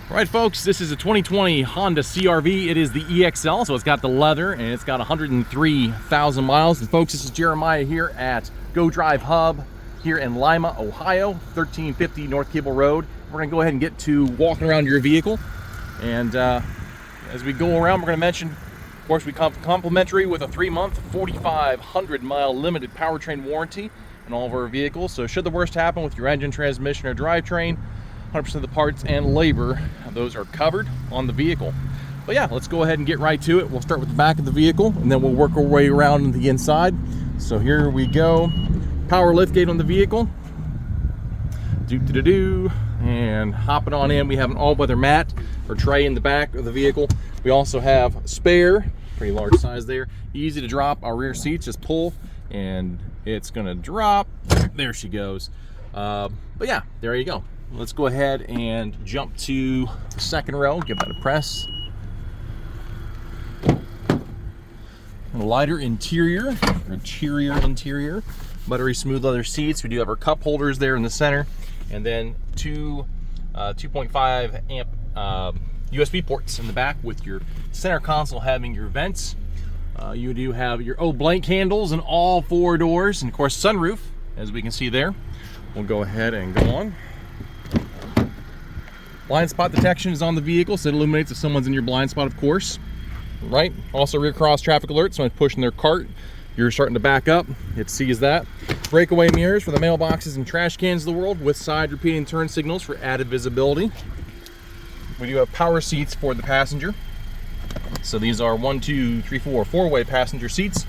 All right, folks, this is a 2020 Honda CR-V. It is the EXL, so it's got the leather, and it's got 103,000 miles. And folks, this is Jeremiah here at Go Drive Hub here in Lima, Ohio, 1350 North Cable Road. We're gonna go ahead and get to walking around your vehicle. And as we go around, we're gonna mention, of course, we come complimentary with a 3-month, 4,500 mile limited powertrain warranty on all of our vehicles. So should the worst happen with your engine, transmission, or drivetrain, 100% of the parts and labor, those are covered on the vehicle. But yeah, let's go ahead and get right to it. We'll start with the back of the vehicle and then we'll work our way around the inside. So here we go. Power liftgate on the vehicle. And hopping on in, we have an all-weather mat or tray in the back of the vehicle. We also have spare, pretty large size there. Easy to drop. Our rear seats, just pull and it's gonna drop. There she goes. But yeah, there you go. Let's go ahead and jump to the second row, give that a press. A lighter interior, buttery smooth leather seats. We do have our cup holders there in the center, and then two 2.5 amp USB ports in the back with your center console having your vents. You do have your blank handles in all 4 doors, and of course sunroof, as we can see there. We'll go ahead and go on. Blind spot detection is on the vehicle, so it illuminates if someone's in your blind spot, of course. Right? Also rear cross traffic alert, so when it's pushing their cart, you're starting to back up, it sees that. Breakaway mirrors for the mailboxes and trash cans of the world with side repeating turn signals for added visibility. We do have power seats for the passenger. So these are 1, 2, 3, 4, 4-way passenger seats.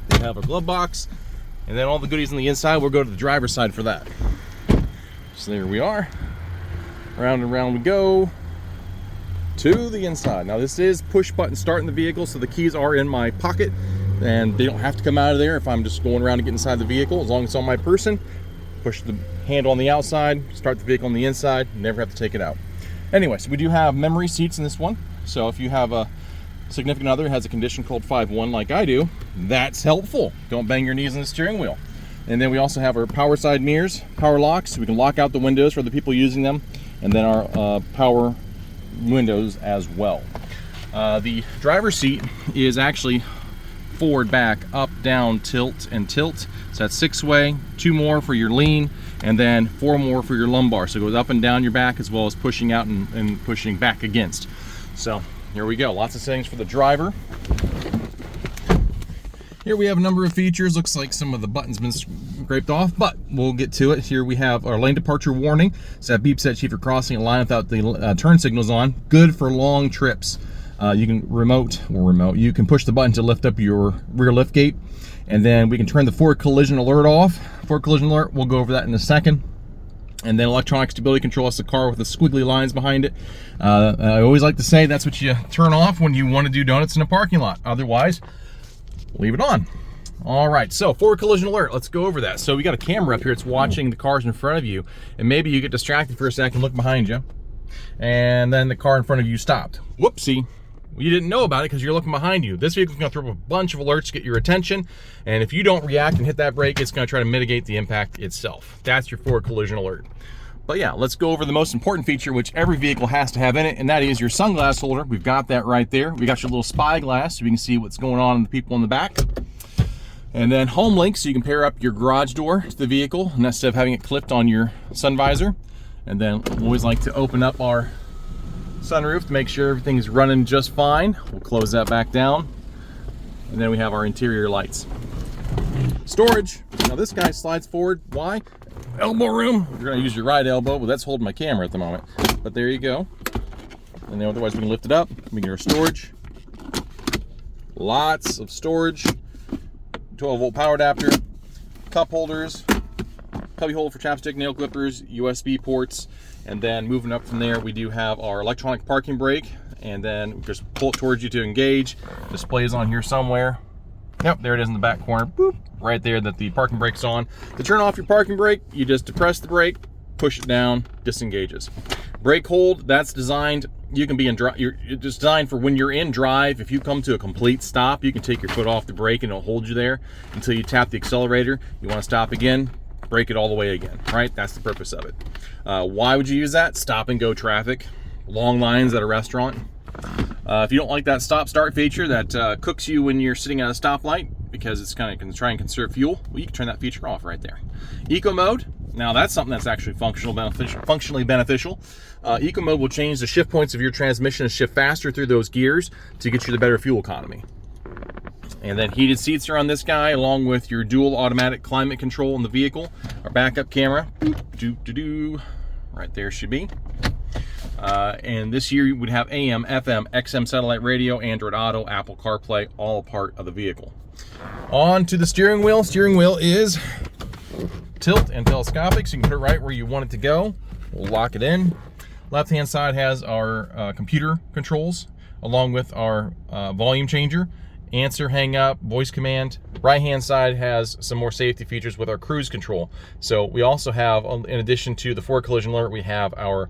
They have a glove box, and then all the goodies on the inside. We'll go to the driver's side for that. So there we are. Round and round we go to the inside. Now this is push button start in the vehicle, so the keys are in my pocket and they don't have to come out of there if I'm just going around to get inside the vehicle. As long as it's on my person, push the handle on the outside, start the vehicle on the inside, never have to take it out. Anyway, so we do have memory seats in this one. So if you have a significant other who has a condition called 5-1 like I do, that's helpful. Don't bang your knees on the steering wheel. And then we also have our power side mirrors, power locks, so we can lock out the windows for the people using them, and then our power windows as well. The driver's seat is actually forward, back, up, down, tilt, and tilt. So that's 6-way, 2 more for your lean, and then 4 more for your lumbar. So it goes up and down your back as well as pushing out and pushing back against. So here we go, lots of settings for the driver. Here we have a number of features. Looks like some of the buttons been scraped off, but we'll get to it. Here we have our lane departure warning. So that beeps at you if you're crossing a line without the turn signals on. Good for long trips. You can you can push the button to lift up your rear lift gate, and then we can turn the forward collision alert off. Forward collision alert, we'll go over that in a second. And then electronic stability control is the car with the squiggly lines behind it. I always like to say that's what you turn off when you want to do donuts in a parking lot. Otherwise, leave it on. All right, so forward collision alert, let's go over that. So we got a camera up here, it's watching the cars in front of you, and maybe you get distracted for a second, look behind you, and then the car in front of you stopped. Whoopsie, you didn't know about it because you're looking behind you. This vehicle's gonna throw up a bunch of alerts to get your attention, and if you don't react and hit that brake, it's gonna try to mitigate the impact itself. That's your forward collision alert. But yeah, let's go over the most important feature, which every vehicle has to have in it, and that is your sunglass holder. We've got that right there. We got your little spy glass so you can see what's going on in the people in the back. And then home link, so you can pair up your garage door to the vehicle instead of having it clipped on your sun visor. And then we always like to open up our sunroof to make sure everything's running just fine. We'll close that back down. And then we have our interior lights. Storage. Now this guy slides forward. Why? Elbow room. You're gonna use your right elbow, but that's holding my camera at the moment. But there you go. And then otherwise we can lift it up. We get our storage. Lots of storage. 12-volt power adapter, cup holders, cubby hole for chapstick, nail clippers, USB ports, and then moving up from there, we do have our electronic parking brake, and then just pull it towards you to engage. Display is on here somewhere. Yep, there it is in the back corner. Boop, right there that the parking brake's on. To turn off your parking brake, you just depress the brake, push it down, disengages. Brake hold, that's designed, you can be in drive, it's designed for when you're in drive. If you come to a complete stop, you can take your foot off the brake and it'll hold you there until you tap the accelerator. You want to stop again, break it all the way again, right? That's the purpose of it. Why would you use that? Stop and go traffic, long lines at a restaurant. If you don't like that stop start feature that cooks you when you're sitting at a stoplight because it's kind of going to try and conserve fuel, well, you can turn that feature off right there. Eco mode, now that's something that's actually functionally beneficial. Eco mode will change the shift points of your transmission to shift faster through those gears to get you the better fuel economy. And then heated seats are on this guy, along with your dual automatic climate control in the vehicle. Our backup camera, right there should be. And this year you would have AM, FM, XM satellite radio, Android Auto, Apple CarPlay, all part of the vehicle. On to the steering wheel. Steering wheel is tilt and telescopic, so you can put it right where you want it to go. We'll lock it in. Left hand side has our computer controls, along with our volume changer, answer, hang up, voice command. Right hand side has some more safety features with our cruise control. So we also have, in addition to the forward collision alert, we have our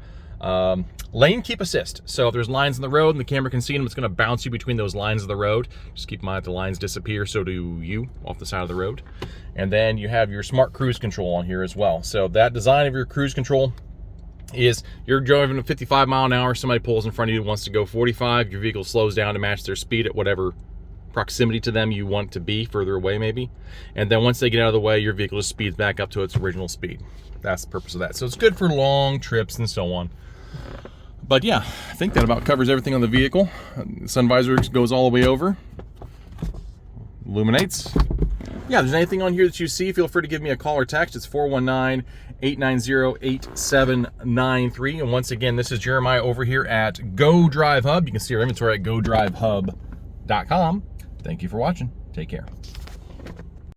lane keep assist. So if there's lines in the road and the camera can see them, it's going to bounce you between those lines of the road. Just keep in mind if the lines disappear, so do you off the side of the road. And then you have your smart cruise control on here as well. So that design of your cruise control is you're driving at 55 mile an hour, somebody pulls in front of you, wants to go 45, your vehicle slows down to match their speed at whatever proximity to them you want to be, further away maybe. And then once they get out of the way, your vehicle just speeds back up to its original speed. That's the purpose of that. So it's good for long trips and so on. But yeah, I think that about covers everything on the vehicle. Sun visor goes all the way over. Illuminates. Yeah, if there's anything on here that you see, feel free to give me a call or text. It's 419-890-8793. And once again, this is Jeremiah over here at Go Drive Hub. You can see our inventory at godrivehub.com. Thank you for watching. Take care.